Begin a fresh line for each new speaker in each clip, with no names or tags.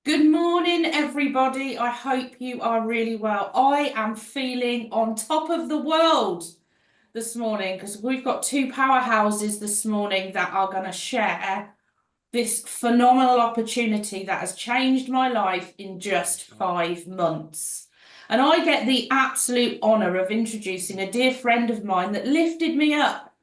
Good morning, everybody. I hope you are really well. I am feeling on top of the world this morning because we've got two powerhouses this morning that are going to share this phenomenal opportunity that has changed my life in just 5 months. And I get the absolute honor of introducing a dear friend of mine that lifted me up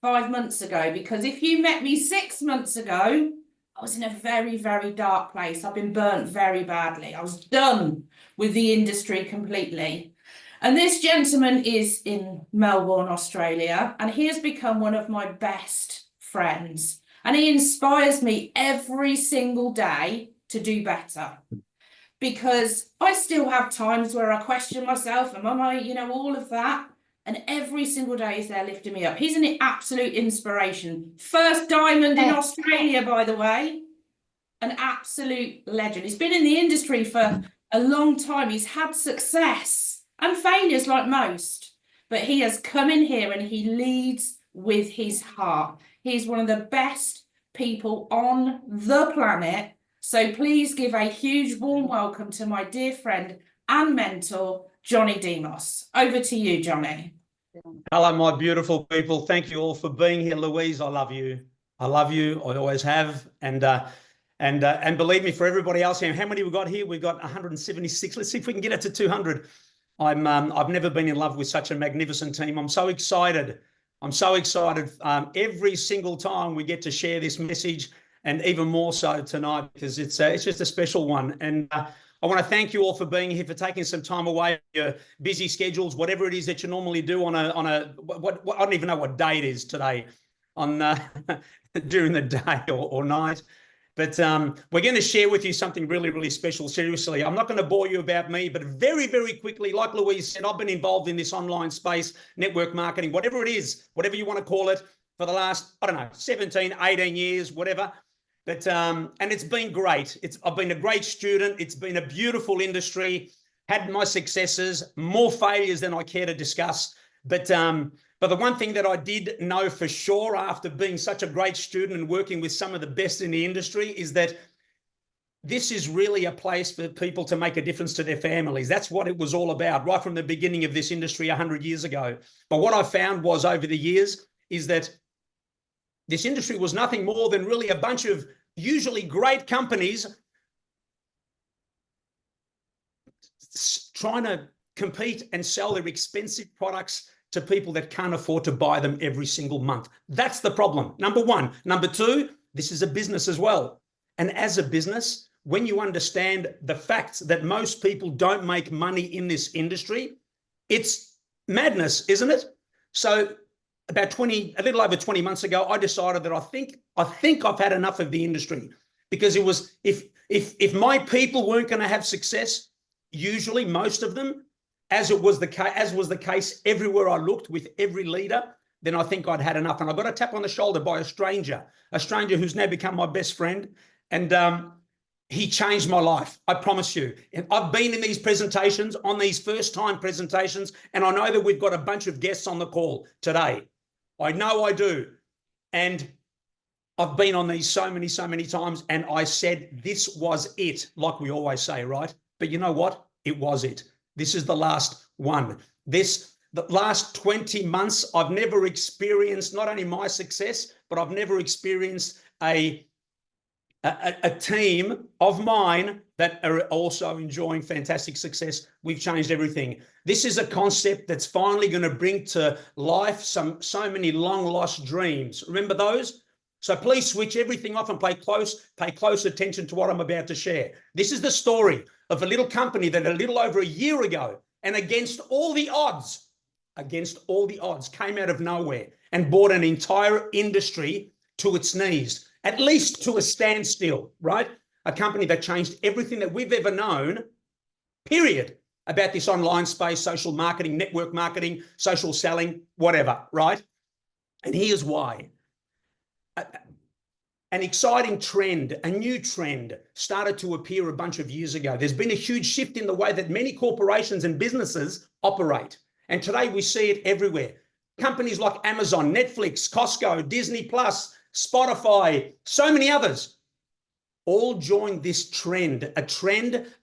5 months ago, because if you met me 6 months ago, I was in a very, very dark place. I've been burnt very badly. I was done with the industry completely. And this gentleman is in Melbourne, Australia, and he has become one of my best friends. And he inspires me every single day to do better, because I still have times where I question myself and am I, all of that. And every single day he's there lifting me up. He's an absolute inspiration. First diamond in Australia, by the way. An absolute legend. He's been in the industry for a long time. He's had success and failures like most, but he has come in here and he leads with his heart. He's one of the best people on the planet. So please give a huge warm welcome to my dear friend and mentor, Johnny Demos. Over to you, Johnny.
Hello, my beautiful people. Thank you all for being here. Louise, I love you. I love you. I always have. And believe me, for everybody else here, how many we got here? We've got 176. Let's see if we can get it to 200. I've never been in love with such a magnificent team. I'm so excited. I'm so excited every single time we get to share this message, and even more so tonight because it's just a special one. And I want to thank you all for being here, for taking some time away from your busy schedules, whatever it is that you normally do on what I don't even know what day it is today, on during the day or night. But we're going to share with you something really, really special. Seriously, I'm not going to bore you about me, but very, very quickly, like Louise said, I've been involved in this online space, network marketing, whatever it is, whatever you want to call it, for the last, 17, 18 years, whatever. But and it's been great. I've been a great student. It's been a beautiful industry. Had my successes, more failures than I care to discuss. But the one thing that I did know for sure after being such a great student and working with some of the best in the industry is that this is really a place for people to make a difference to their families. That's what it was all about right from the beginning of this industry 100 years ago. But what I found was over the years is that this industry was nothing more than really a bunch of usually great companies trying to compete and sell their expensive products to people that can't afford to buy them every single month. That's the problem, number one. Number two, this is a business as well. And as a business, when you understand the facts that most people don't make money in this industry, it's madness, isn't it? So about a little over 20 months ago, I decided that I think I've had enough of the industry, because it was, if my people weren't going to have success, usually most of them, as was the case everywhere I looked with every leader, then I think I'd had enough. And I got a tap on the shoulder by a stranger who's now become my best friend. And he changed my life, I promise you. And I've been in these presentations, on these first-time presentations, and I know that we've got a bunch of guests on the call today. I know I do. And I've been on these so many times, and I said this was it, like we always say, right? But you know what? It was it. This is the last one. The last 20 months, I've never experienced not only my success, but I've never experienced a team of mine that are also enjoying fantastic success. We've changed everything. This is a concept that's finally going to bring to life so many long lost dreams. Remember those? So please switch everything off and pay close attention to what I'm about to share. This is the story of a little company that a little over a year ago, and against all the odds, came out of nowhere and brought an entire industry to its knees, at least to a standstill, right? A company that changed everything that we've ever known, period, about this online space, social marketing, network marketing, social selling, whatever, right? And here's why. An exciting trend, a new trend started to appear a bunch of years ago. There's been a huge shift in the way that many corporations and businesses operate. And today we see it everywhere. Companies like Amazon, Netflix, Costco, Disney Plus, Spotify, so many others. all joined this trend,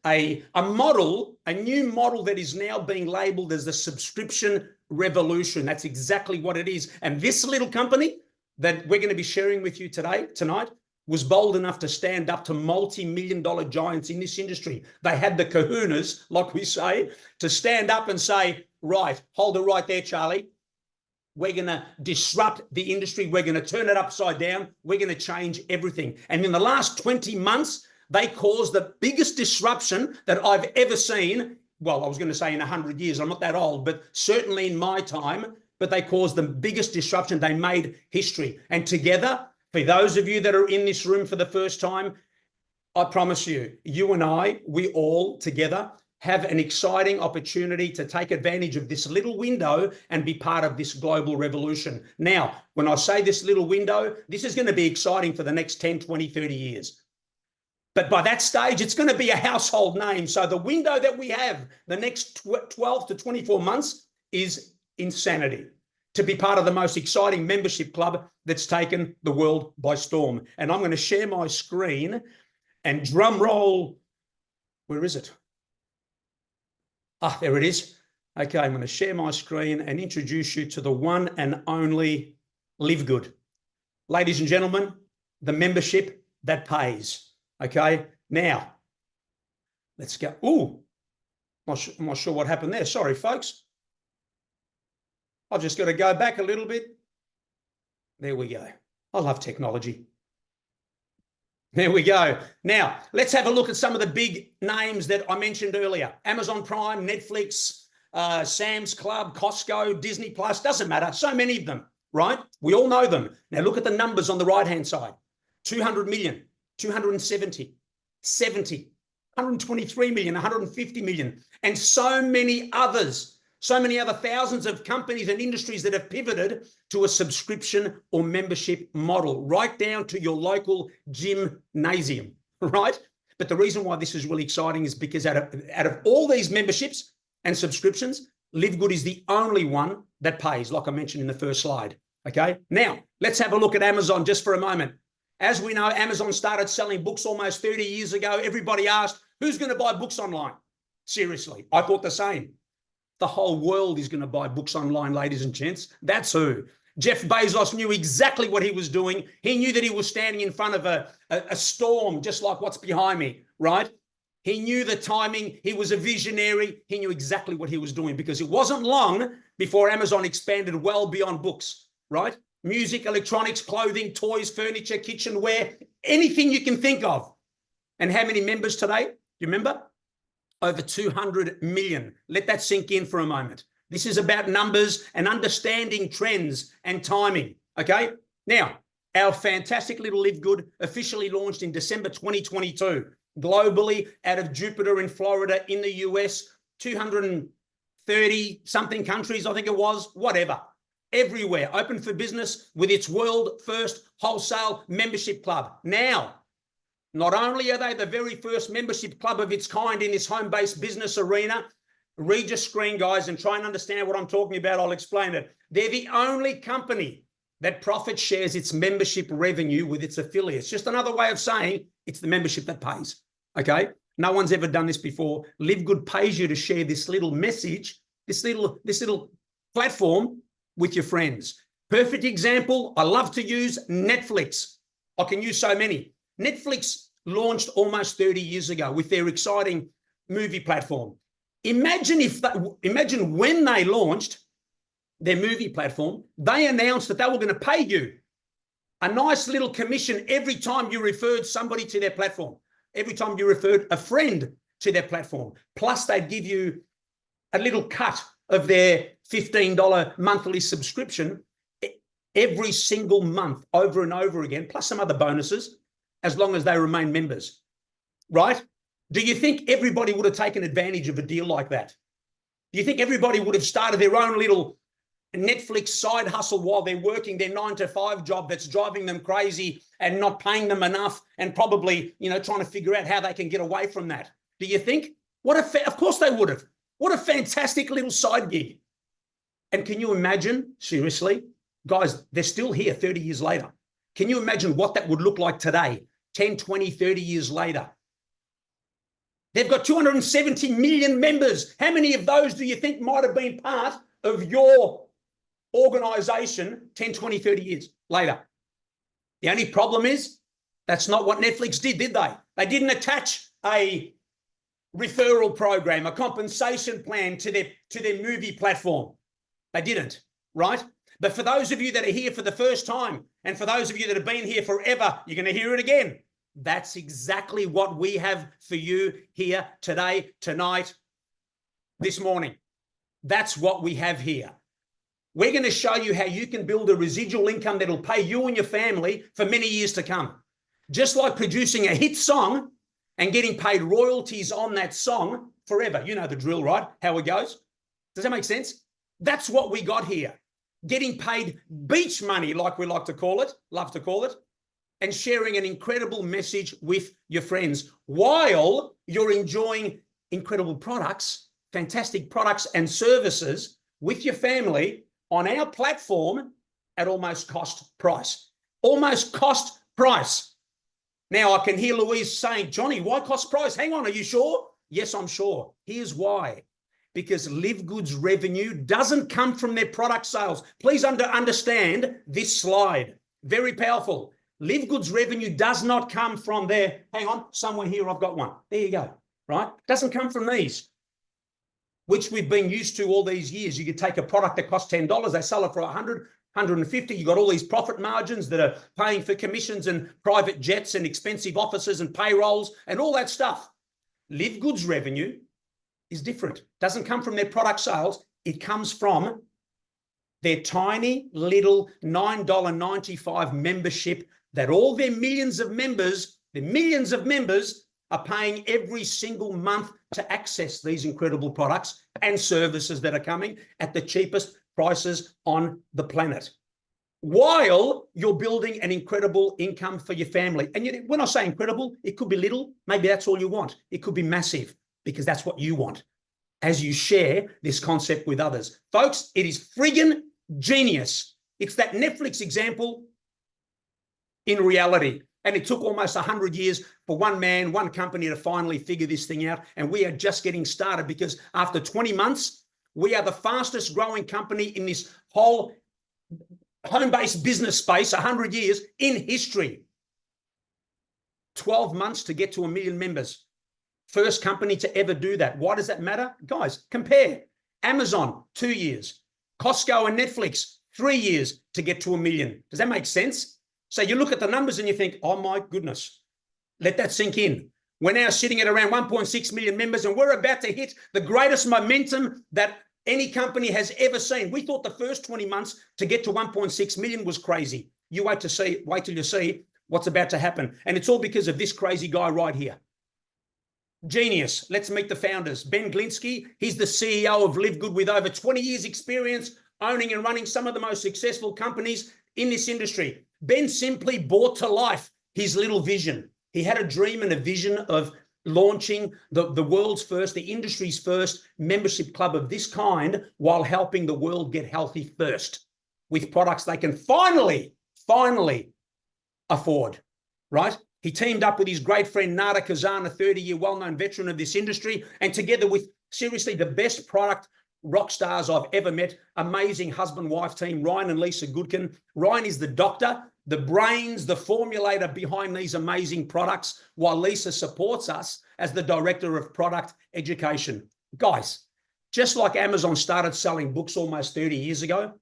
a model, a new model that is now being labeled as the subscription revolution. That's exactly what it is. And this little company that we're going to be sharing with you tonight, was bold enough to stand up to multi-million-dollar giants in this industry. They had the kahunas, like we say, to stand up and say, right, hold it right there, Charlie. We're going to disrupt the industry. We're going to turn it upside down. We're going to change everything. And in the last 20 months, they caused the biggest disruption that I've ever seen. Well, I was going to say in 100 years. I'm not that old, but certainly in my time. But they caused the biggest disruption. They made history. And together, for those of you that are in this room for the first time, I promise you, you and I, we all together have an exciting opportunity to take advantage of this little window and be part of this global revolution. Now, when I say this little window, this is going to be exciting for the next 10, 20, 30 years. But by that stage, it's going to be a household name. So the window that we have, the next 12 to 24 months, is insanity. To be part of the most exciting membership club that's taken the world by storm. And I'm going to share my screen and drum roll. Where is it? Ah, there it is. Okay, I'm going to share my screen and introduce you to the one and only Live Good. Ladies and gentlemen, the membership that pays. Okay, now let's go. Ooh, I'm not sure what happened there. Sorry, folks. I've just got to go back a little bit. There we go. I love technology. There we go. Now, let's have a look at some of the big names that I mentioned earlier. Amazon Prime, Netflix, Sam's Club, Costco, Disney Plus, doesn't matter. So many of them, right? We all know them. Now, look at the numbers on the right-hand side. 200 million, 270, 70, 123 million, 150 million, and so many others. So many other thousands of companies and industries that have pivoted to a subscription or membership model, right down to your local gymnasium, right? But the reason why this is really exciting is because out of all these memberships and subscriptions, Live Good is the only one that pays, like I mentioned in the first slide, okay? Now, let's have a look at Amazon just for a moment. As we know, Amazon started selling books almost 30 years ago. Everybody asked, who's going to buy books online? Seriously, I thought the same. The whole world is going to buy books online, ladies and gents. That's who. Jeff Bezos knew exactly what he was doing. He knew that he was standing in front of a storm, just like what's behind me, right? He knew the timing. He was a visionary. He knew exactly what he was doing because it wasn't long before Amazon expanded well beyond books, right? Music, electronics, clothing, toys, furniture, kitchenware, anything you can think of. And how many members today? Do you remember? Over 200 million. Let that sink in for a moment. This is about numbers and understanding trends and timing, okay? Now, our fantastic little Live Good officially launched in December 2022, globally out of Jupiter in Florida in the US, 230-something countries, I think it was, whatever. Everywhere, open for business with its world-first wholesale membership club. Now, not only are they the very first membership club of its kind in this home-based business arena, read your screen, guys, and try and understand what I'm talking about. I'll explain it. They're the only company that profit shares its membership revenue with its affiliates. Just another way of saying it's the membership that pays, okay? No one's ever done this before. Live Good pays you to share this little message, this little platform with your friends. Perfect example, I love to use Netflix. I can use so many. Netflix launched almost 30 years ago with their exciting movie platform. Imagine when they launched their movie platform, they announced that they were going to pay you a nice little commission every time you referred somebody to their platform, every time you referred a friend to their platform. Plus, they'd give you a little cut of their $15 monthly subscription every single month over and over again, plus some other bonuses, as long as they remain members, right? Do you think everybody would have taken advantage of a deal like that? Do you think everybody would have started their own little Netflix side hustle while they're working their 9-to-5 job that's driving them crazy and not paying them enough and probably, trying to figure out how they can get away from that? Do you think? Of course they would have. What a fantastic little side gig. And can you imagine, seriously, guys, they're still here 30 years later. Can you imagine what that would look like today? 10, 20, 30 years later. They've got 270 million members. How many of those do you think might have been part of your organization 10, 20, 30 years later? The only problem is that's not what Netflix did they? They didn't attach a referral program, a compensation plan to their movie platform. They didn't, right? But for those of you that are here for the first time, and for those of you that have been here forever, you're going to hear it again. That's exactly what we have for you here today, tonight, this morning. That's what we have here. We're going to show you how you can build a residual income that'll pay you and your family for many years to come. Just like producing a hit song and getting paid royalties on that song forever. You know the drill, right? How it goes. Does that make sense? That's what we got here. Getting paid beach money, like we like to call it, love to call it, and sharing an incredible message with your friends while you're enjoying incredible products, fantastic products and services with your family on our platform at almost cost price. Almost cost price. Now, I can hear Louise saying, Johnny, why cost price? Hang on, are you sure? Yes, I'm sure. Here's why. Because Live Good's revenue doesn't come from their product sales. Please understand this slide. Very powerful. Live Good's revenue does not come from their, hang on, somewhere here I've got one. There you go, right? Doesn't come from these, which we've been used to all these years. You could take a product that costs $10, they sell it for 100, 150. You've got all these profit margins that are paying for commissions and private jets and expensive offices and payrolls and all that stuff. Live Good's revenue is different. Doesn't come from their product sales. It comes from their tiny little $9.95 membership that all their millions of members are paying every single month to access these incredible products and services that are coming at the cheapest prices on the planet, while you're building an incredible income for your family. And when I say incredible, it could be little, maybe that's all you want. It could be massive, because that's what you want as you share this concept with others. Folks, it is friggin' genius. It's that Netflix example in reality. And it took almost 100 years for one man, one company to finally figure this thing out. And we are just getting started, because after 20 months, we are the fastest growing company in this whole home-based business space, 100 years in history. 12 months to get to 1 million members. First company to ever do that. Why does that matter? Guys, compare. Amazon, 2 years. Costco and Netflix, 3 years to get to 1 million. Does that make sense? So you look at the numbers and you think, oh my goodness, let that sink in. We're now sitting at around 1.6 million members, and we're about to hit the greatest momentum that any company has ever seen. We thought the first 20 months to get to 1.6 million was crazy. You wait till you see what's about to happen. And it's all because of this crazy guy right here. Genius. Let's meet the founders. Ben Glinsky, he's the CEO of Live Good with over 20 years experience owning and running some of the most successful companies in this industry. Ben simply brought to life his little vision. He had a dream and a vision of launching the world's first, the industry's first membership club of this kind, while helping the world get healthy first with products they can finally afford, right? He teamed up with his great friend Nada Kazan, a 30-year well-known veteran of this industry, and together with seriously the best product rock stars I've ever met, amazing husband-wife team, Ryan and Lisa Goodkin. Ryan is the doctor, the brains, the formulator behind these amazing products, while Lisa supports us as the director of product education. Guys, just like Amazon started selling books almost 30 years ago,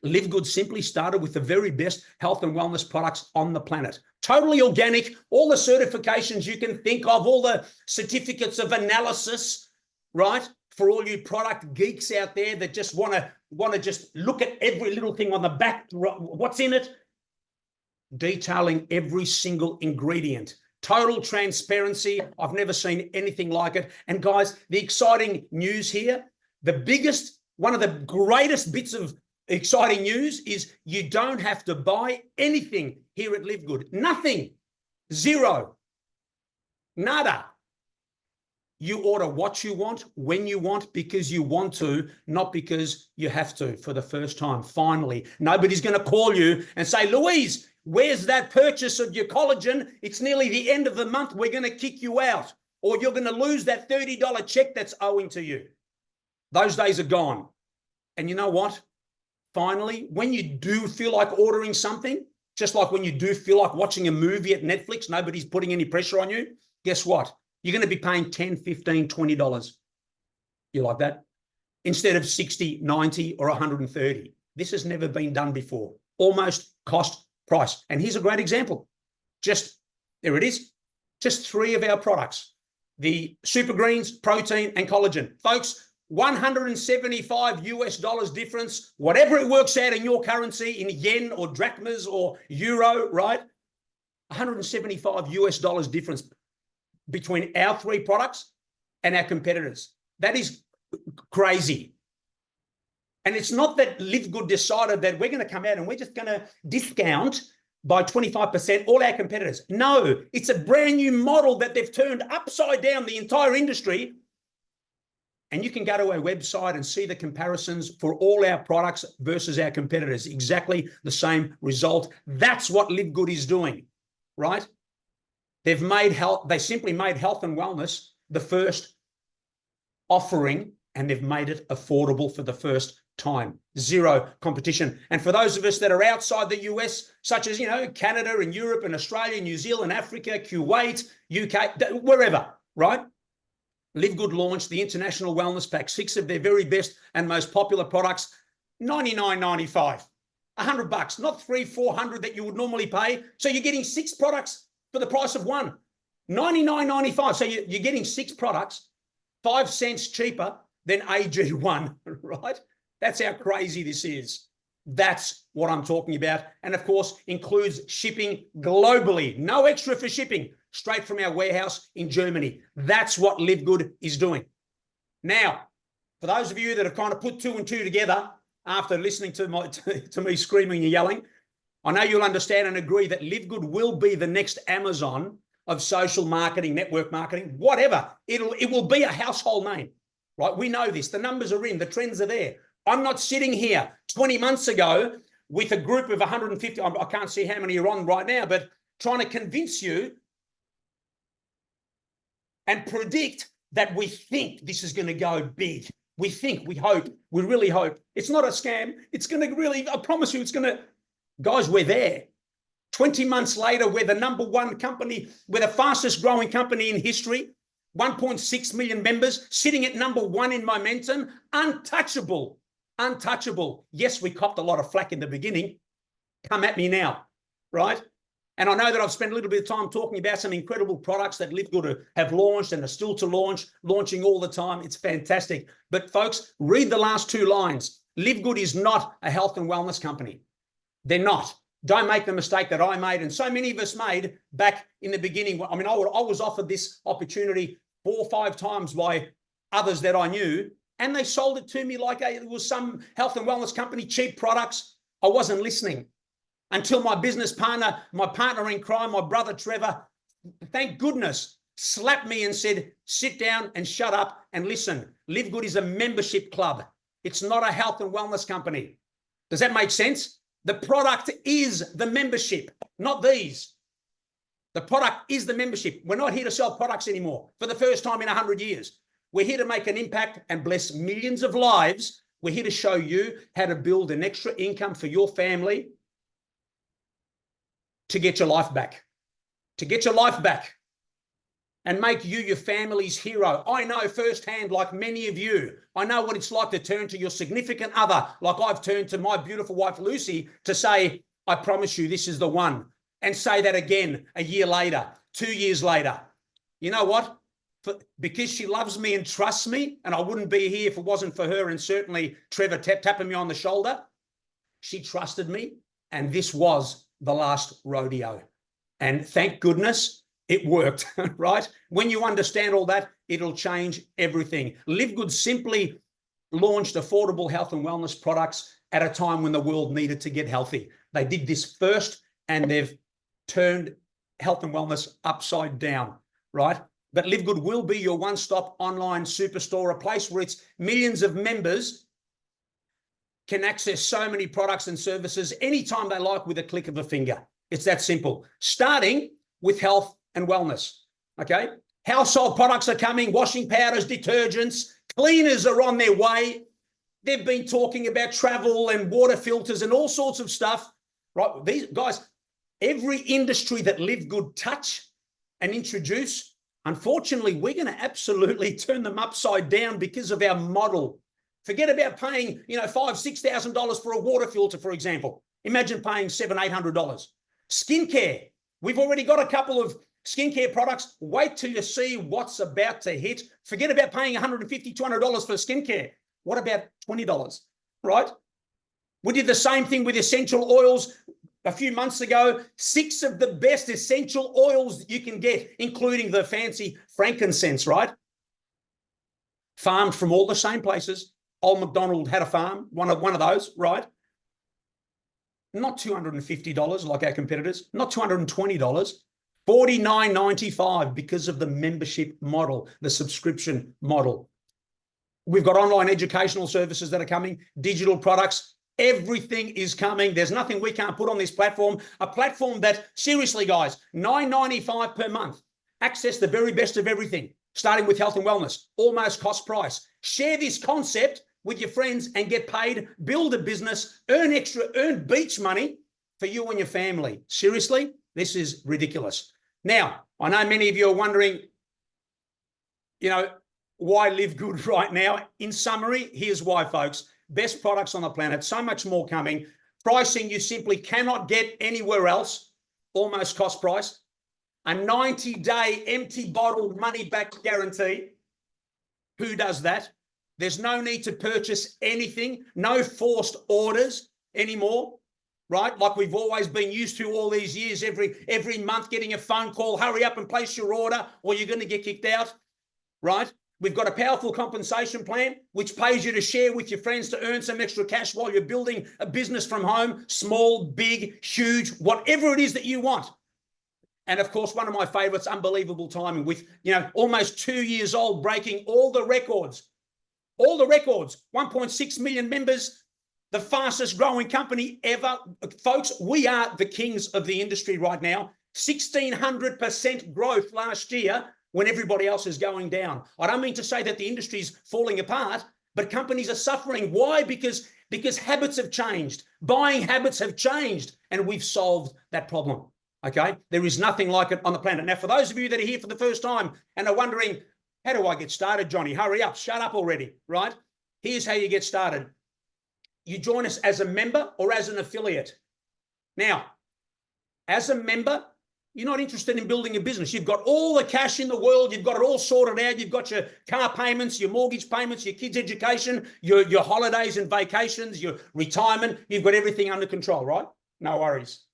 Live Good simply started with the very best health and wellness products on the planet. Totally organic, all the certifications you can think of, all the certificates of analysis, right? For all you product geeks out there that just want to just look at every little thing on the back, what's in it, detailing every single ingredient. Total transparency. I've never seen anything like it. And guys, the exciting news here, one of the greatest bits of exciting news is you don't have to buy anything here at Live Good. Nothing. Zero. Nada. You order what you want, when you want, because you want to, not because you have to for the first time. Finally, nobody's going to call you and say, Louise, where's that purchase of your collagen? It's nearly the end of the month. We're going to kick you out, or you're going to lose that $30 check that's owing to you. Those days are gone. And you know what? Finally, when you do feel like ordering something, just like when you do feel like watching a movie at Netflix, nobody's putting any pressure on you, guess what? You're going to be paying $10, $15, $20. You like that? Instead of 60, 90, or 130. This has never been done before. Almost cost price. And here's a great example. Just, there it is. Just 3 of our products. The Super Greens, protein, and collagen. Folks, $175 US difference, whatever it works out in your currency, in yen or drachmas or euro, right? $175 US difference between our 3 products and our competitors. That is crazy. And it's not that Live Good decided that we're going to come out and we're just going to discount by 25% all our competitors. No, it's a brand new model that they've turned upside down the entire industry. And you can go to our website and see the comparisons for all our products versus our competitors. Exactly the same result. That's what Live Good is doing, right? They've made health, they simply made health and wellness the first offering, and they've made it affordable for the first time. Zero competition. And for those of us that are outside the US, such as, Canada and Europe and Australia, New Zealand, Africa, Kuwait, UK, wherever, right? Live Good launched the International Wellness Pack, 6 of their very best and most popular products, $99.95, $100, not $300, $400 that you would normally pay. So you're getting 6 products for the price of one, $99.95. So you're getting 6 products, 5 cents cheaper than AG1, right? That's how crazy this is. That's what I'm talking about. And of course, includes shipping globally. No extra for shipping, straight from our warehouse in Germany. That's what Live Good is doing. Now, for those of you that have kind of put 2 and 2 together after listening to me screaming and yelling, I know you'll understand and agree that Live Good will be the next Amazon of social marketing, network marketing, whatever. It will be a household name, right? We know this. The numbers are in, the trends are there. I'm not sitting here 20 months ago with a group of 150, I can't see how many you're on right now, but trying to convince you and predict that we think this is going to go big. We think, we hope, we really hope. It's not a scam. It's going to really, I promise you, it's going to, guys, we're there. 20 months later, we're the #1 company, we're the fastest growing company in history, 1.6 million members, sitting at #1 in momentum, untouchable, untouchable. Yes, we copped a lot of flack in the beginning. Come at me now, right? And I know that I've spent a little bit of time talking about some incredible products that Live Good have launched and are still to launch, launching all the time. It's fantastic. But folks, read the last 2 lines. Live Good is not a health and wellness company. They're not. Don't make the mistake that I made and so many of us made back in the beginning. I mean, I was offered this opportunity 4 or 5 times by others that I knew, and they sold it to me like it was some health and wellness company, cheap products. I wasn't listening until my business partner, my partner in crime, my brother Trevor, thank goodness, slapped me and said, sit down and shut up and listen. Live Good is a membership club. It's not a health and wellness company. Does that make sense? The product is the membership, not these. The product is the membership. We're not here to sell products anymore for the first time in 100 years. We're here to make an impact and bless millions of lives. We're here to show you how to build an extra income for your family to get your life back, and make you your family's hero. I know firsthand, like many of you, I know what it's like to turn to your significant other, like I've turned to my beautiful wife, Lucy, to say, I promise you this is the one, and say that again a year later, 2 years later. You know what? Because she loves me and trusts me, and I wouldn't be here if it wasn't for her and certainly Trevor tapping me on the shoulder. She trusted me, and this was the last rodeo. And thank goodness it worked, right? When you understand all that, it'll change everything. Live Good simply launched affordable health and wellness products at a time when the world needed to get healthy. They did this first, and they've turned health and wellness upside down, right? But Live Good will be your one-stop online superstore, a place where its millions of members can access so many products and services anytime they like with a click of a finger. It's that simple. Starting with health and wellness, okay? Household products are coming, washing powders, detergents, cleaners are on their way. They've been talking about travel and water filters and all sorts of stuff, right? These guys, every industry that Live Good touch and introduce, unfortunately, we're going to absolutely turn them upside down because of our model. Forget about paying, $5,000, $6,000 for a water filter, for example. Imagine paying $700, $800. Skincare. We've already got a couple of skincare products. Wait till you see what's about to hit. Forget about paying $150, $200 for skincare. What about $20, right? We did the same thing with essential oils a few months ago. 6 of the best essential oils that you can get, including the fancy frankincense, right? Farmed from all the same places. Old MacDonald had a farm, one of those, right? Not $250 like our competitors, not $220, $49.95 because of the membership model, the subscription model. We've got online educational services that are coming, digital products. Everything is coming. There's nothing we can't put on this platform. A platform that, seriously, guys, $9.95 per month. Access the very best of everything, starting with health and wellness, almost cost price. Share this concept with your friends and get paid, build a business, earn beach money for you and your family. Seriously, this is ridiculous. Now, I know many of you are wondering, why Live Good right now? In summary, here's why, folks. Best products on the planet, so much more coming. Pricing you simply cannot get anywhere else, almost cost price. A 90-day empty bottle money-back guarantee. Who does that? There's no need to purchase anything, no forced orders anymore, right? Like we've always been used to all these years, every month getting a phone call, hurry up and place your order or you're going to get kicked out, right? We've got a powerful compensation plan, which pays you to share with your friends to earn some extra cash while you're building a business from home, small, big, huge, whatever it is that you want. And of course, one of my favorites, unbelievable timing with, almost 2 years old, breaking all the records, 1.6 million members, the fastest growing company ever. Folks, we are the kings of the industry right now. 1,600% growth last year when everybody else is going down. I don't mean to say that the industry is falling apart, but companies are suffering. Why? Because habits have changed. Buying habits have changed, and we've solved that problem, okay? There is nothing like it on the planet. Now, for those of you that are here for the first time and are wondering, how do I get started, Johnny? Hurry up, shut up already, right? Here's how you get started. You join us as a member or as an affiliate. Now, as a member, you're not interested in building a business. You've got all the cash in the world. You've got it all sorted out. You've got your car payments, your mortgage payments, your kids' education, your holidays and vacations, your retirement. You've got everything under control, right? No worries.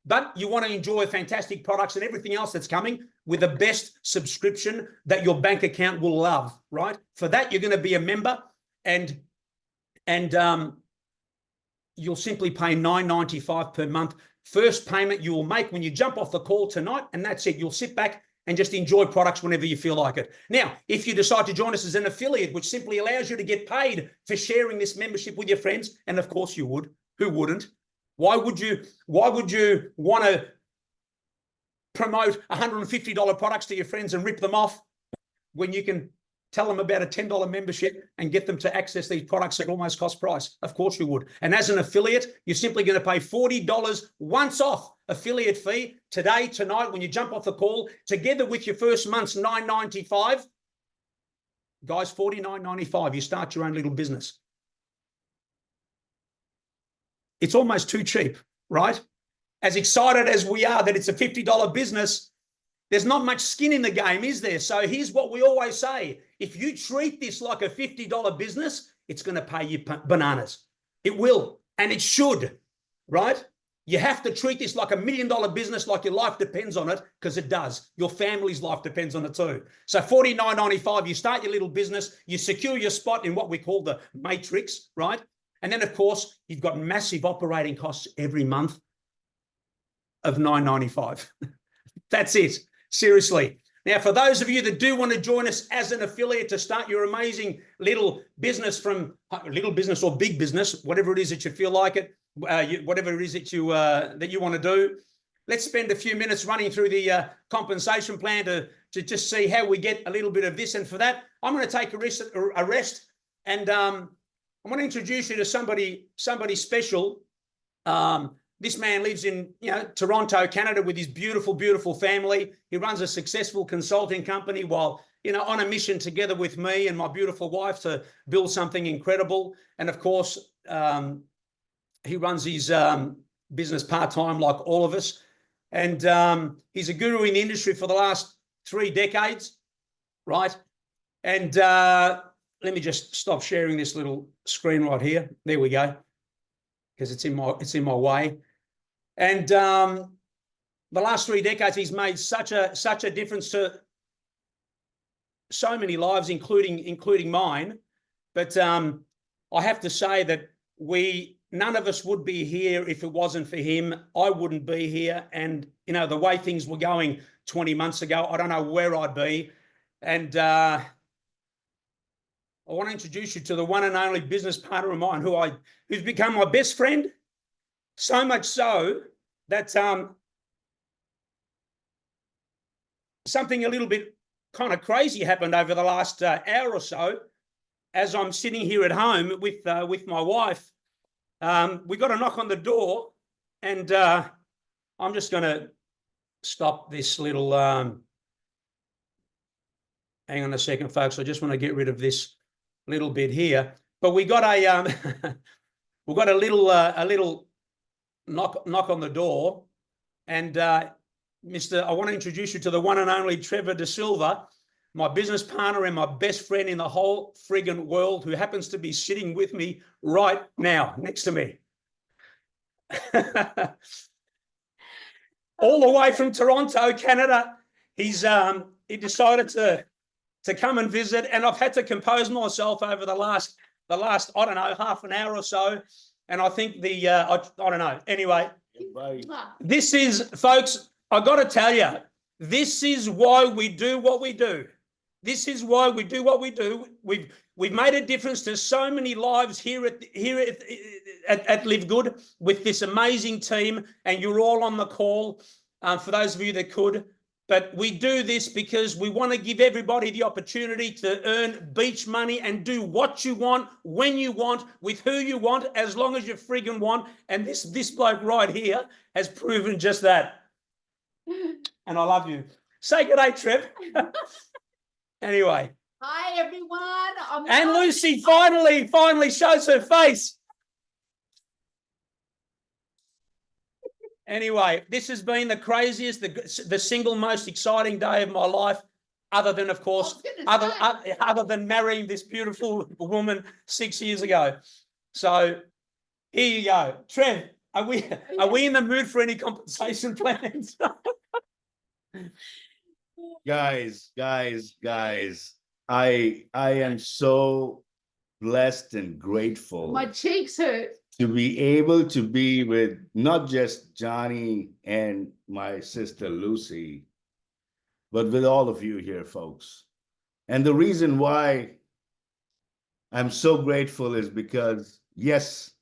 But you want to enjoy fantastic products and everything else that's coming with the best subscription that your bank account will love, right? For that, you're going to be a member and you'll simply pay $9.95 per month. First payment you will make when you jump off the call tonight, and that's it. You'll sit back and just enjoy products whenever you feel like it. Now, if you decide to join us as an affiliate, which simply allows you to get paid for sharing this membership with your friends, and of course you would, who wouldn't? Why would you want to promote $150 products to your friends and rip them off when you can tell them about a $10 membership and get them to access these products at almost cost price? Of course you would. And as an affiliate, you're simply going to pay $40 once off affiliate fee today, tonight, when you jump off the call, together with your first month's $9.95. Guys, $49.95. You start your own little business. It's almost too cheap, right? As excited as we are that it's a $50 business, there's not much skin in the game, is there? So here's what we always say. If you treat this like a $50 business, it's going to pay you bananas. It will, and it should, right? You have to treat this like $1 million business, like your life depends on it, because it does. Your family's life depends on it too. So $49.95, you start your little business, you secure your spot in what we call the matrix, right? And then, of course, you've got massive operating costs every month of $9.95. That's it. Seriously. Now, for those of you that do want to join us as an affiliate to start your amazing little business or big business, whatever it is that you feel like it, whatever it is that you want to do, let's spend a few minutes running through the compensation plan to just see how we get a little bit of this. And for that, I'm going to take a rest, and I want to introduce you to somebody special. This man lives in Toronto, Canada, with his beautiful, beautiful family. He runs a successful consulting company while on a mission together with me and my beautiful wife to build something incredible. And of course, he runs his business part-time like all of us. And he's a guru in the industry for the last 3 decades, right? And let me just stop sharing this little screen right here. There we go, because it's in my way. And the last 3 decades, he's made such a difference to so many lives, including mine. But I have to say that none of us would be here if it wasn't for him. I wouldn't be here. And the way things were going 20 months ago, I don't know where I'd be. And I want to introduce you to the one and only business partner of mine who's become my best friend. So much so that something a little bit kind of crazy happened over the last hour or so. As I'm sitting here at home with my wife, we got a knock on the door, and I'm just going to stop this little. Hang on a second, folks. I just want to get rid of this little bit here. But we got we got a little knock on the door, and I want to introduce you to the one and only Trevor De Silva, my business partner and my best friend in the whole friggin' world, who happens to be sitting with me right now, next to me. All the way from Toronto, Canada. He decided to come and visit, and I've had to compose myself over the last I don't know, half an hour or so. And I think I don't know. Anyway, this is, folks, I got to tell you, this is why we do what we do. This is why we do what we do. We've made a difference to so many lives here at Live Good with this amazing team, and you're all on the call, for those of you that could. But we do this because we want to give everybody the opportunity to earn beach money and do what you want, when you want, with who you want, as long as you friggin' want. And this bloke right here has proven just that. And I love you. Say good day, Trev. Anyway.
Hi, everyone.
And Lucy finally shows her face. Anyway, this has been the craziest, the single most exciting day of my life, other than, of course, other than marrying this beautiful woman 6 years ago. So here you go. Trev, are we in the mood for any compensation plans?
Guys, I am so blessed and grateful.
My cheeks hurt.
To be able to be with not just Johnny and my sister Lucy, but with all of you here, folks. And the reason why I'm so grateful is because, yes,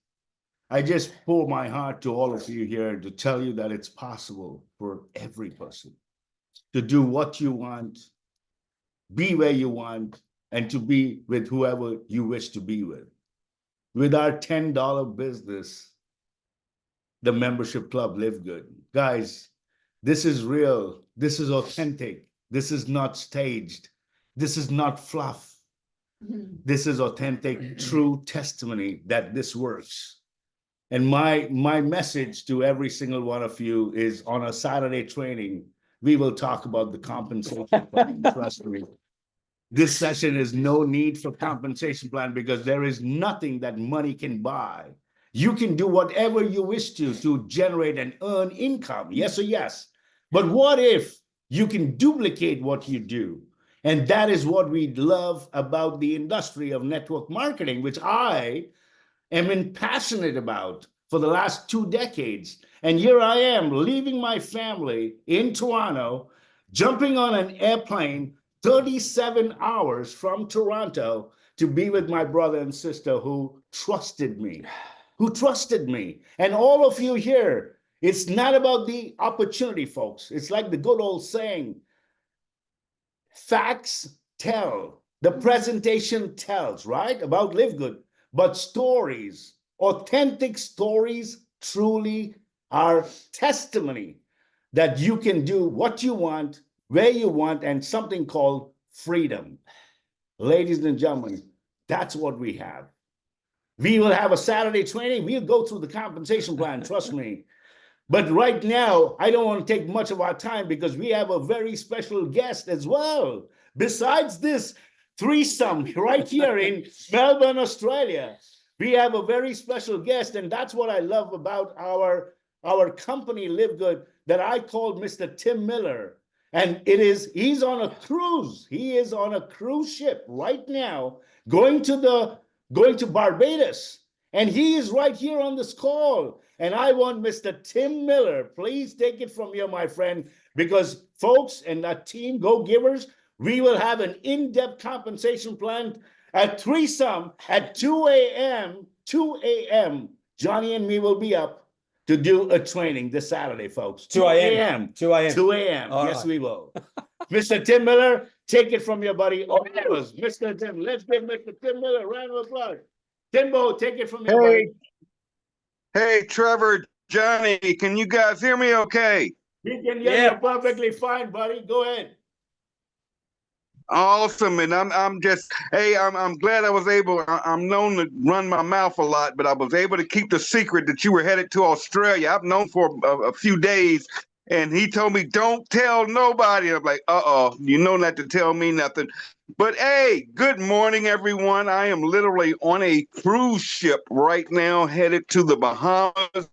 I just pour my heart to all of you here to tell you that it's possible for every person to do what you want, be where you want, and to be with whoever you wish to be with. With our $10 business, the membership club Live Good. Guys, this is real. This is authentic. This is not staged. This is not fluff. This is authentic, true testimony that this works. And my message to every single one of you is, on a Saturday training, we will talk about the compensation plan. Trust me. This session is no need for compensation plan, because there is nothing that money can buy. You can do whatever you wish to generate and earn income. Yes or yes. But what if you can duplicate what you do? And that is what we love about the industry of network marketing, which I am passionate about for the last 2 decades. And here I am, leaving my family in Toronto, jumping on an airplane 37 hours from Toronto to be with my brother and sister who trusted me. And all of you here, It's not about the opportunity, folks. It's like the good old saying, facts tell, the presentation tells, right? About Live Good. But stories, authentic stories, truly are testimony that you can do what you want, where you want, and something called freedom. Ladies and gentlemen, that's what we have. We will have a Saturday training. We'll go through the compensation plan, trust me. But right now, I don't want to take much of our time because we have a very special guest as well. Besides this threesome right here in Melbourne, Australia, we have a very special guest, and that's what I love about our company, Live Good, that I called Mr. Tim Miller. And he's on a cruise. He is on a cruise ship right now, going to Barbados. And he is right here on this call. And I want Mr. Tim Miller, please take it from here, my friend, because folks and that team, Go Givers, we will have an in-depth compensation plan at threesome at 2 a.m. 2 a.m. Johnny and me will be up to do a training this Saturday, folks.
2 a.m. 2 a.m.
2 a.m.
All
Yes,
right.
we will. Mr. Tim Miller, take it from your buddy. Oh, that was Mr. Tim. Let's give Mr. Tim Miller a round of applause. Timbo, take it from your buddy.
Hey, Trevor, Johnny, can you guys hear me okay?
We can hear you perfectly fine, buddy. Go ahead.
Awesome, and I'm glad I was able. I'm known to run my mouth a lot, but I was able to keep the secret that you were headed to Australia. I've known for a few days, and he told me don't tell nobody. I'm like, you know not to tell me nothing. But hey, good morning, everyone. I am literally on a cruise ship right now, headed to the Bahamas.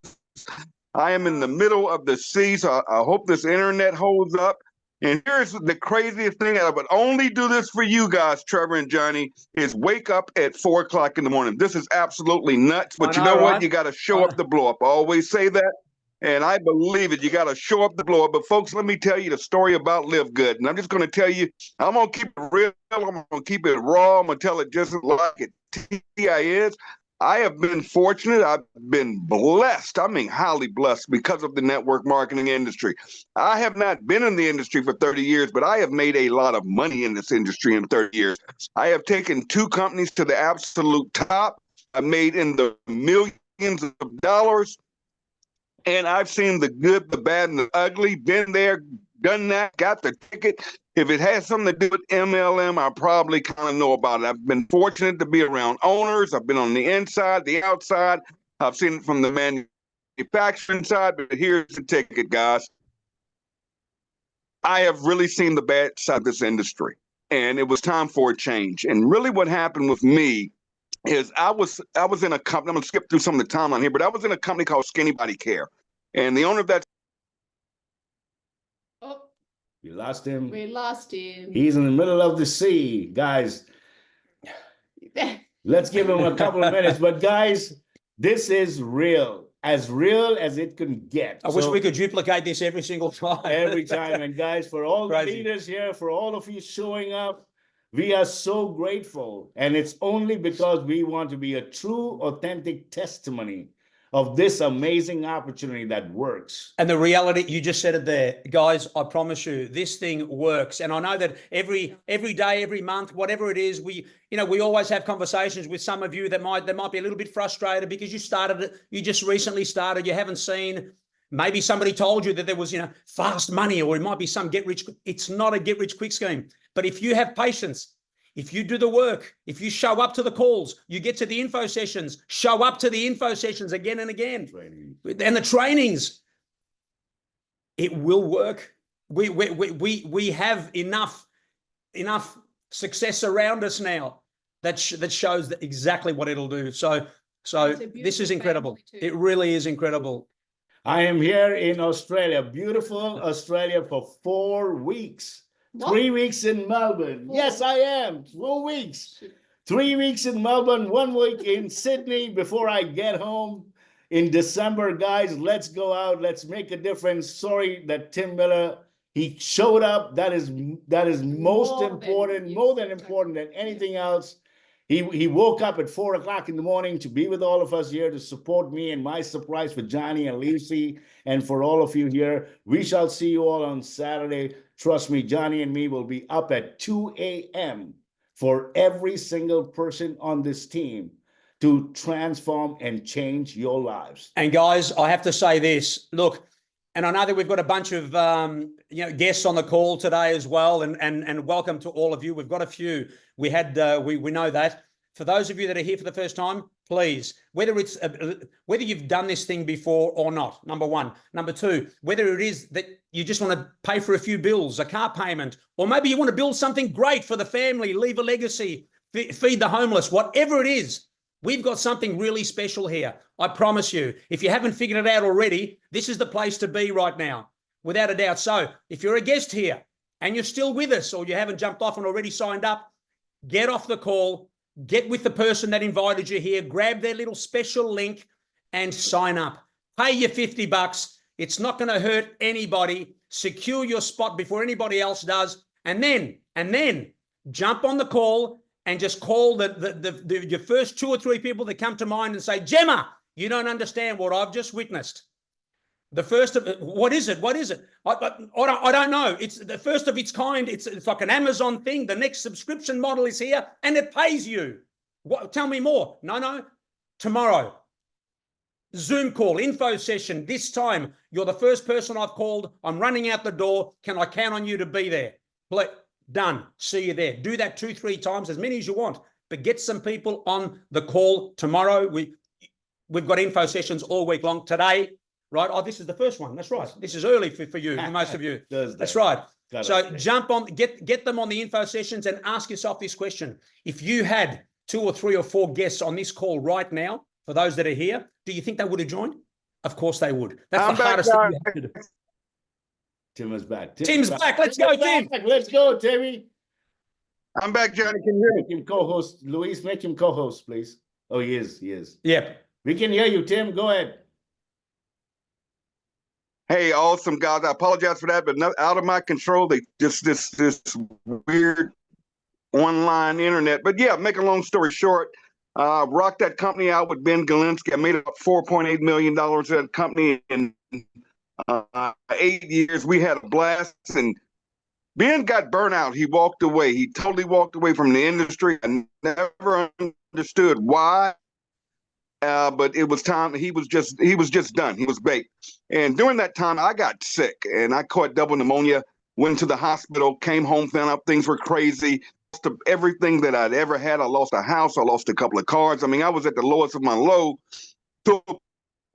I am in the middle of the sea, so I hope this internet holds up. And here's the craziest thing, I would only do this for you guys, Trevor and Johnny, is wake up at 4 o'clock in the morning. This is absolutely nuts, but you know what?
Right?
You got to show up the blow up. I always say that, and I believe it. You got to show up the blow up. But folks, let me tell you the story about Live Good. And I'm just going to tell you, I'm going to keep it real. I'm going to keep it raw. I'm going to tell it just like it is. I have been fortunate. I've been blessed. I mean, highly blessed because of the network marketing industry. I have not been in the industry for 30 years, but I have made a lot of money in this industry in 30 years. I have taken 2 companies to the absolute top. I made in the millions of dollars. And I've seen the good, the bad, and the ugly, been there, done that, got the ticket. If it has something to do with MLM, I probably kind of know about it. I've been fortunate to be around owners. I've been on the inside, the outside. I've seen it from the manufacturing side, but here's the ticket, guys. I have really seen the bad side of this industry, and it was time for a change. And really what happened with me is I was in a company, I'm going to skip through some of the timeline here, but I was in a company called Skinny Body Care. And the owner of that.
Oh,
We lost him.
we lost him.
He's in the middle of the sea, guys. Let's give him a couple of minutes. But guys, this is real as it can get.
I wish we could duplicate this every single time.
Every time. And guys, for all the
Crazy.
leaders here, for all of you showing up, we are so grateful. And it's only because we want to be a true, authentic testimony of this amazing opportunity that works.
And the reality, you just said it there, guys, I promise you, this thing works. And I know that every day, every month, whatever it is, we always have conversations with some of you that might be a little bit frustrated because you just recently started, you haven't seen, maybe somebody told you that there was, fast money, or it might be some it's not a get rich quick scheme. But if you have patience, if you do the work, if you show up to the calls, you get to the info sessions, show up to the info sessions again and again, and the trainings, it will work. We have enough success around us now that shows exactly what it'll do. So this is incredible. It really is incredible.
I am here in Australia, beautiful Australia, for 4 weeks.
What?
3 weeks in Melbourne.
4
Yes, I am. 4 weeks. 3 weeks in Melbourne, 1 week in Sydney before I get home in December. Guys, let's go out. Let's make a difference. Sorry that Tim Miller, he showed up. That is most important, more than important than anything else. He woke up at 4 o'clock in the morning to be with all of us here to support me and my surprise for Johnny and Lucy and for all of you here. We shall see you all on Saturday. Trust me, Johnny and me will be up at 2 a.m. for every single person on this team to transform and change your lives.
And guys, I have to say this. Look, and I know that we've got a bunch of guests on the call today as well, and welcome to all of you. We've got a few. We know that. For those of you that are here for the first time, please, whether you've done this thing before or not, number one. Number two, whether it is that you just want to pay for a few bills, a car payment, or maybe you want to build something great for the family, leave a legacy, feed the homeless, whatever it is. We've got something really special here. I promise you. If you haven't figured it out already, this is the place to be right now, without a doubt. So if you're a guest here and you're still with us, or you haven't jumped off and already signed up, get off the call, get with the person that invited you here, grab their little special link and sign up. Pay your $50. It's not going to hurt anybody. Secure your spot before anybody else does. And then jump on the call and just call your first 2 or 3 people that come to mind and say, Gemma, you don't understand what I've just witnessed. The first of what is it? What is it? I don't know. It's the first of its kind. It's like an Amazon thing. The next subscription model is here and it pays you. What? Tell me more. No. Tomorrow. Zoom call, info session. This time, you're the first person I've called. I'm running out the door. Can I count on you to be there? Done. See you there. Do that 2-3 times, as many as you want, but get some people on the call tomorrow. We've got info sessions all week long. Today, right? Oh, this is the first one. That's right. This is early for you, for most of you. That's right. So jump on, get them on the info sessions and ask yourself this question. If you had 2 or 3 or 4 guests on this call right now, for those that are here, do you think they would have joined? Of course they would. That's the hardest thing you have to do.
Tim is back.
Tim's back. Let's go, Tim.
Let's go, Timmy.
I'm back, Johnny. Can you hear me?
Make him co-host. Luis, make him co-host, please. Oh, he is.
Yep.
We can hear you, Tim. Go ahead.
Hey, awesome guys. I apologize for that, but out of my control. They just this weird online internet. But yeah, make a long story short, rocked that company out with Ben Galinsky. I made about $4.8 million at that company in 8 years. We had a blast, and Ben got burnt out. He walked away. He totally walked away from the industry. I never understood why. But it was time. He was just done. He was baked. And during that time, I got sick and I caught double pneumonia, went to the hospital, came home, found out things were crazy. Lost everything that I'd ever had. I lost a house. I lost a couple of cars. I mean, I was at the lowest of my low, to a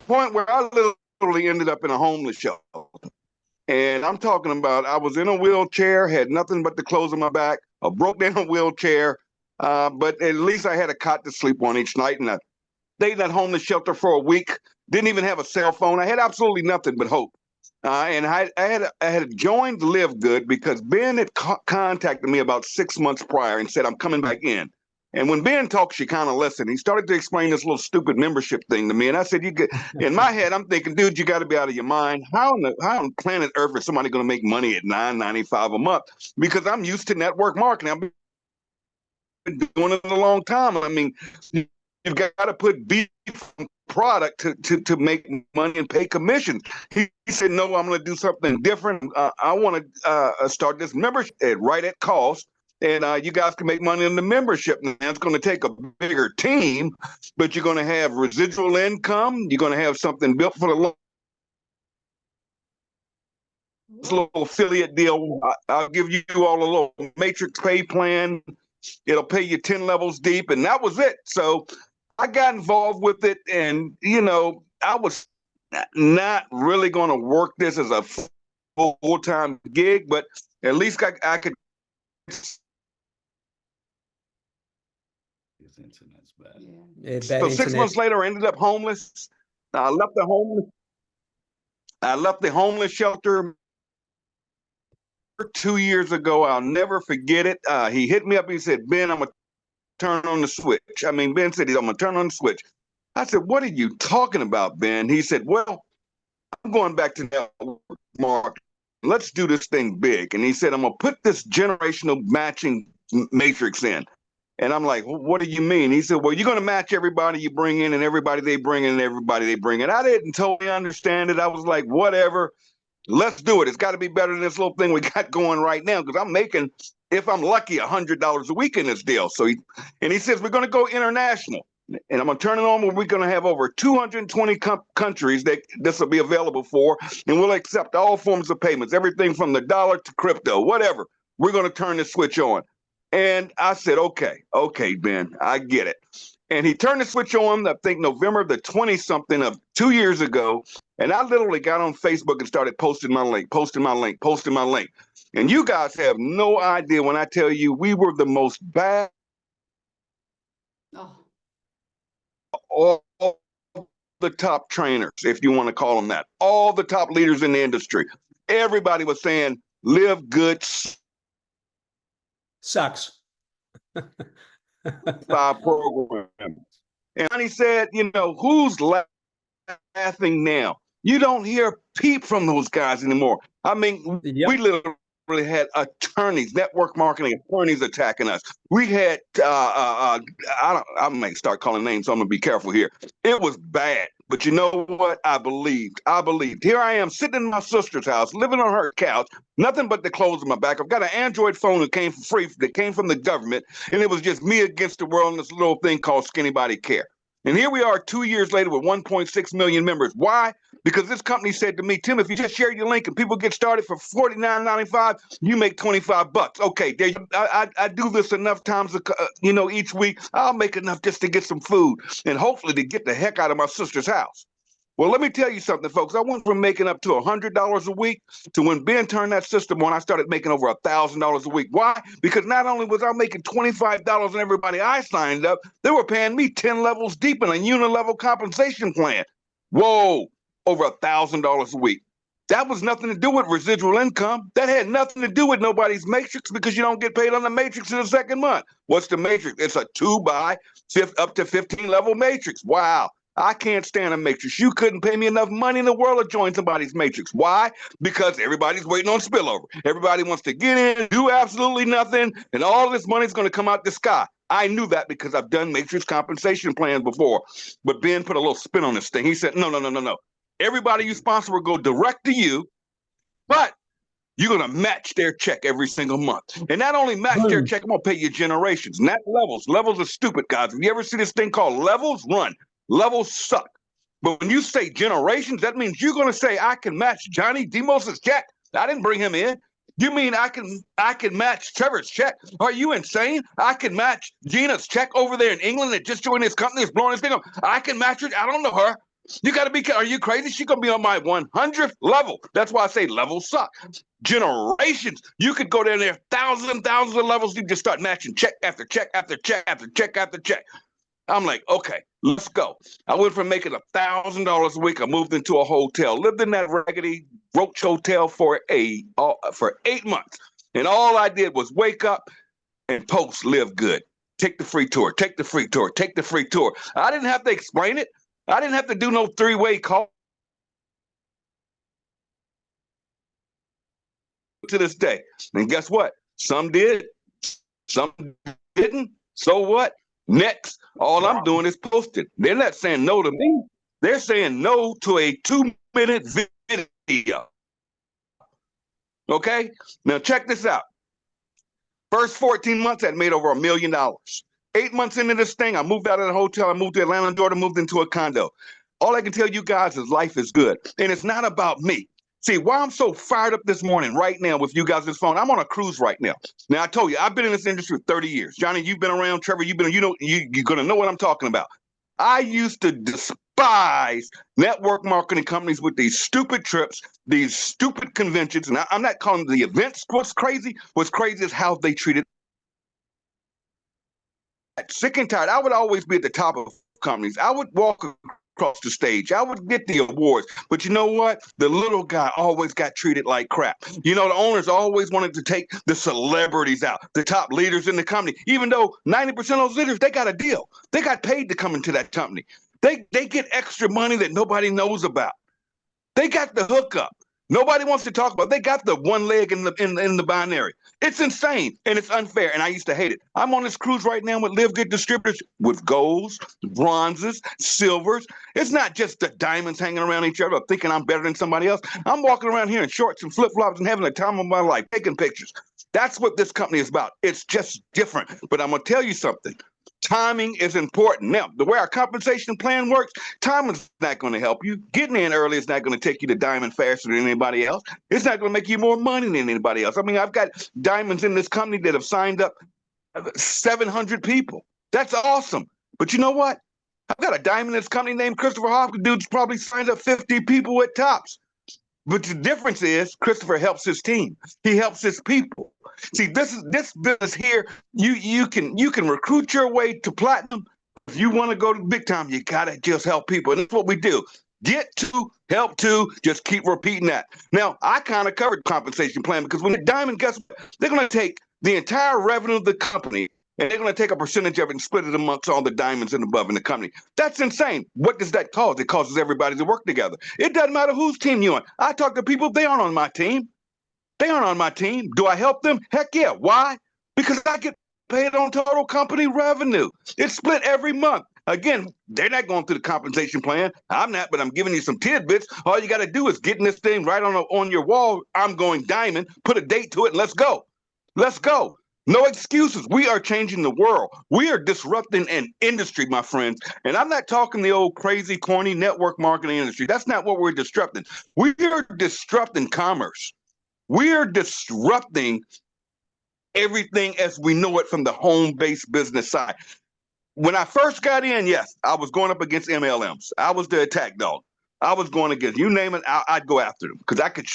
point where I literally ended up in a homeless shelter. And I'm talking about, I was in a wheelchair, had nothing but the clothes on my back, a broke down wheelchair. But at least I had a cot to sleep on each night. And I stayed in that homeless shelter for a week. Didn't even have a cell phone. I had absolutely nothing but hope. And I had joined Live Good because Ben had contacted me about 6 months prior and said, I'm coming back in. And when Ben talks, you kind of listen. He started to explain this little stupid membership thing to me. And I said, in my head, I'm thinking, dude, you got to be out of your mind. How on planet Earth is somebody going to make money at $9.95 a month? Because I'm used to network marketing. I've been doing it a long time. I mean, you've got to put beef product to make money and pay commissions. He said, no, I'm going to do something different. I want to start this membership right at cost. And you guys can make money in the membership. Now, it's going to take a bigger team, but you're going to have residual income. You're going to have something built for the little affiliate deal. I'll give you all a little matrix pay plan. It'll pay you 10 levels deep. And that was it. So I got involved with it. And, you know, I was not really going to work this as a full-time gig, but at least I could.
His internet's bad.
Yeah, bad
So 6
internet.
months later, I ended up homeless. I left the homeless shelter 2 years ago. I'll never forget it. He hit me up. He said, Ben, I'm going to turn on the switch. I mean, Ben said, I'm going to turn on the switch. I said, what are you talking about, Ben? He said, well, I'm going back to network marketing. Let's do this thing big. And he said, I'm going to put this generational matching matrix in. And I'm like, what do you mean? He said, well, you're going to match everybody you bring in and everybody they bring in and everybody they bring in. I didn't totally understand it. I was like, whatever, let's do it. It's got to be better than this little thing we got going right now, because I'm making, if I'm lucky, $100 a week in this deal. So he says, we're going to go international. And I'm going to turn it on where we're going to have over 220 countries that this will be available for. And we'll accept all forms of payments, everything from the dollar to crypto, whatever. We're going to turn the switch on. And I said, okay, Ben, I get it. And he turned the switch on, I think November the 20-something of 2 years ago. And I literally got on Facebook and started posting my link. And you guys have no idea when I tell you we were the most bad.
Oh,
All the top trainers, if you want to call them that, all the top leaders in the industry. Everybody was saying, Live Good
Sucks.
program. And he said, who's laughing now? You don't hear a peep from those guys anymore. I mean,
Yep.
we literally had attorneys, network marketing attorneys attacking us. We had, I may start calling names, so I'm going to be careful here. It was bad. But you know what? I believed. Here I am sitting in my sister's house, living on her couch, nothing but the clothes on my back. I've got an Android phone that came for free, that came from the government, and it was just me against the world in this little thing called Skinny Body Care. And here we are 2 years later with 1.6 million members. Why? Because this company said to me, Tim, if you just share your link and people get started for $49.95, you make $25. Okay, I do this enough times, each week. I'll make enough just to get some food and hopefully to get the heck out of my sister's house. Well, let me tell you something, folks. I went from making up to $100 a week to when Ben turned that system on, I started making over $1,000 a week. Why? Because not only was I making $25 and everybody I signed up, they were paying me 10 levels deep in a unilevel compensation plan. Whoa, over $1,000 a week. That was nothing to do with residual income. That had nothing to do with nobody's matrix, because you don't get paid on the matrix in the second month. What's the matrix? It's a 2 by up to 15 level matrix. Wow. I can't stand a matrix. You couldn't pay me enough money in the world to join somebody's matrix. Why? Because everybody's waiting on spillover. Everybody wants to get in, do absolutely nothing, and all this money's going to come out the sky. I knew that because I've done matrix compensation plans before. But Ben put a little spin on this thing. He said, no. Everybody you sponsor will go direct to you, but you're going to match their check every single month. And not only match their check, I'm going to pay you generations, not levels. Levels are stupid, guys. If you ever see this thing called levels, run. Levels suck. But when you say generations, that means you're going to say, I can match Johnny Demos's check. I didn't bring him in. You mean I can match Trevor's check? Are you insane? I can match Gina's check over there in England that just joined this company, is blowing this thing up. I can match her. I don't know her. You got to be, are you crazy? She's going to be on my 100th level. That's why I say levels suck. Generations. You could go down there, thousands of levels. You just start matching check after check after check after check after check. I'm like, okay, let's go. I went from making $1,000 a week. I moved into a hotel, lived in that raggedy roach hotel for 8 months. And all I did was wake up and post Live Good. Take the free tour, take the free tour, take the free tour. I didn't have to explain it. I didn't have to do no three-way call. To this day. And guess what? Some did, some didn't. So what? Next, all I'm doing is posting. They're not saying no to me. They're saying no to a 2-minute video. Okay? Now check this out. First 14 months, I made over $1 million. 8 months into this thing, I moved out of the hotel. I moved to Atlanta, Georgia, moved into a condo. All I can tell you guys is life is good. And it's not about me. See, why I'm so fired up this morning right now with you guys' phone, I'm on a cruise right now. Now, I told you, I've been in this industry for 30 years. Johnny, you've been around. Trevor, you're going to know what I'm talking about. I used to despise network marketing companies with these stupid trips, these stupid conventions. And I'm not calling the events what's crazy. What's crazy is how they treated. Sick and tired. I would always be at the top of companies. I would walk across the stage. I would get the awards. But you know what? The little guy always got treated like crap. You know, the owners always wanted to take the celebrities out, the top leaders in the company, even though 90% of those leaders, they got a deal. They got paid to come into that company. They get extra money that nobody knows about. They got the hookup. Nobody wants to talk about it. They got the one leg in the binary. It's insane and it's unfair. And I used to hate it. I'm on this cruise right now with Live Good Distributors with golds, bronzes, silvers. It's not just the diamonds hanging around each other thinking I'm better than somebody else. I'm walking around here in shorts and flip-flops and having the time of my life, taking pictures. That's what this company is about. It's just different. But I'm going to tell you something. Timing is important. Now, the way our compensation plan works, timing's not going to help you. Getting in early is not going to take you to diamond faster than anybody else. It's not going to make you more money than anybody else. I mean, I've got diamonds in this company that have signed up 700 people. That's awesome. But you know what? I've got a diamond in this company named Christopher Hopkins. Dude's probably signed up 50 people at tops. But the difference is Christopher helps his team. He helps his people. See, this business here, you can recruit your way to platinum. If you want to go to big time, you gotta just help people. And that's what we do. Get to, help to, just keep repeating that. Now, I kind of covered compensation plan because when the diamond, guess what? They're gonna take the entire revenue of the company and they're going to take a percentage of it and split it amongst all the diamonds and above in the company. That's insane. What does that cause? It causes everybody to work together. It doesn't matter whose team you're on. I talk to people, they aren't on my team. They aren't on my team. Do I help them? Heck yeah. Why? Because I get paid on total company revenue. It's split every month. Again, they're not going through the compensation plan. I'm not, but I'm giving you some tidbits. All you got to do is get in this thing right on your wall. I'm going diamond, put a date to it, and let's go. Let's go. No excuses. We are changing the world. We are disrupting an industry, my friends. And I'm not talking the old crazy, corny network marketing industry. That's not what we're disrupting. We are disrupting commerce. We are disrupting everything as we know it from the home-based business side. When I first got in, yes, I was going up against MLMs. I was the attack dog. I was going against, you name it, I'd go after them because I could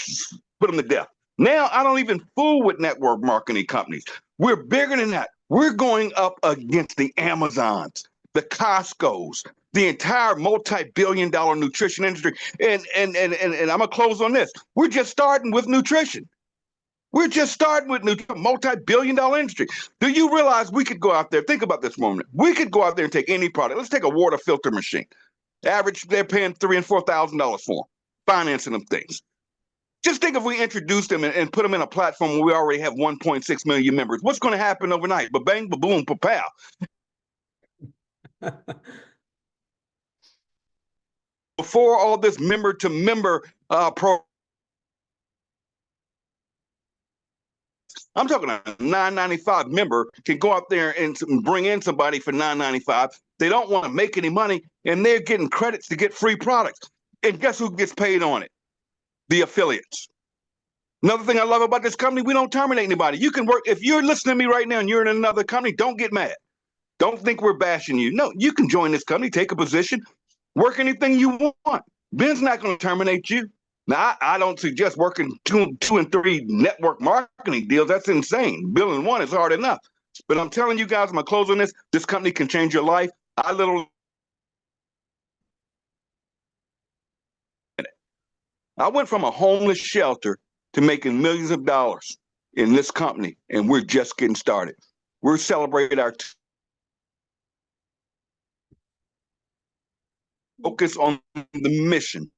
put them to death. Now, I don't even fool with network marketing companies. We're bigger than that. We're going up against the Amazons, the Costcos, the entire multi-billion-dollar nutrition industry. And I'm going to close on this. We're just starting with nutrition. We're just starting with multi-billion-dollar industry. Do you realize we could go out there? Think about this for a moment. We could go out there and take any product. Let's take a water filter machine. Average, they're paying $3,000 and $4,000 for them, financing them things. Just think if we introduced them and put them in a platform where we already have 1.6 million members. What's going to happen overnight? Ba-bang, ba-boom, pa-pow. Before all this member-to-member program, I'm talking a $9.95 member can go out there and bring in somebody for $9.95. They don't want to make any money, and they're getting credits to get free products. And guess who gets paid on it? The affiliates. Another thing I love about this company, we don't terminate anybody. You can work, if you're listening to me right now and you're in another company, don't get mad. Don't think we're bashing you. No, you can join this company, take a position, work anything you want. Ben's not going to terminate you. Now, I don't suggest working two and three network marketing deals. That's insane. Billing one is hard enough. But I'm telling you guys, I'm going to close on this. This company can change your life. I went from a homeless shelter to making millions of dollars in this company, and we're just getting started. We're celebrating our focus on the mission.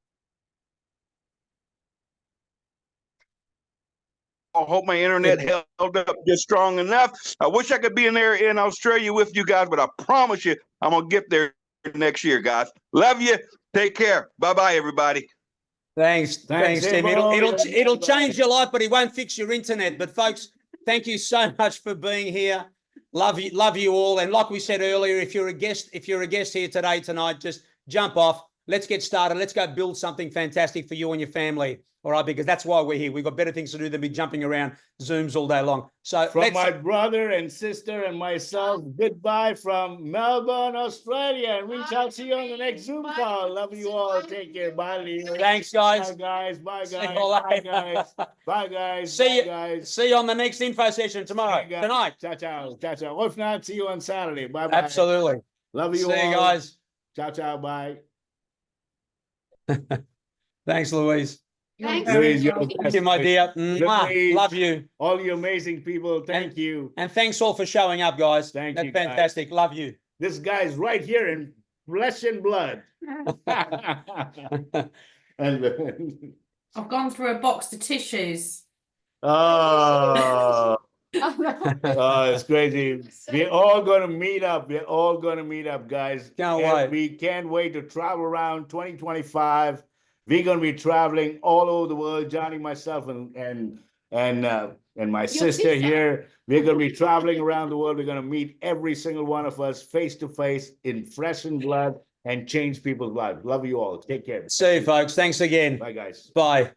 I hope my internet held up just strong enough. I wish I could be in there in Australia with you guys, but I promise you I'm going to get there next year, guys. Love you. Take care. Bye-bye, everybody.
Thanks, Tim. It'll change your life, but it won't fix your internet. But folks, thank you so much for being here. Love you all. And like we said earlier, if you're a guest here tonight, just jump off. Let's get started. Let's go build something fantastic for you and your family. All right, because that's why we're here. We've got better things to do than be jumping around Zooms all day long. So
from my brother and sister and myself, goodbye from Melbourne, Australia. And we shall see you on the next Zoom call. Love you all. Take care. Bye, Leo.
Thanks, guys.
Bye, guys. Bye, guys.
Bye,
guys. Bye, guys.
See you on the next info session tomorrow. Tonight.
Ciao, ciao. Ciao, ciao. Or if not, see you on Saturday. Bye, bye.
Absolutely.
Love you all.
See you guys.
Ciao, ciao. Bye.
Thanks, Louise.
Thanks.
Louise,
Thank you, my dear.
Louise,
love you.
All you amazing people. Thank you.
And thanks all for showing up, guys.
Thank
That's
you.
Fantastic.
Guys.
Love you.
This guy's right here in flesh and blood.
I've gone through a box of tissues.
Oh, it's crazy. We're all gonna meet up. We're all gonna meet up, guys.
Can't
And
wait.
we can't wait to travel around 2025. We're gonna be traveling all over the world, Johnny, myself, and my sister
sister.
here. We're gonna be traveling around the world. We're gonna meet every single one of us face to face in flesh and blood and change people's lives. Love you all. Take care.
See you, folks. Thanks again.
Bye, guys.
Bye.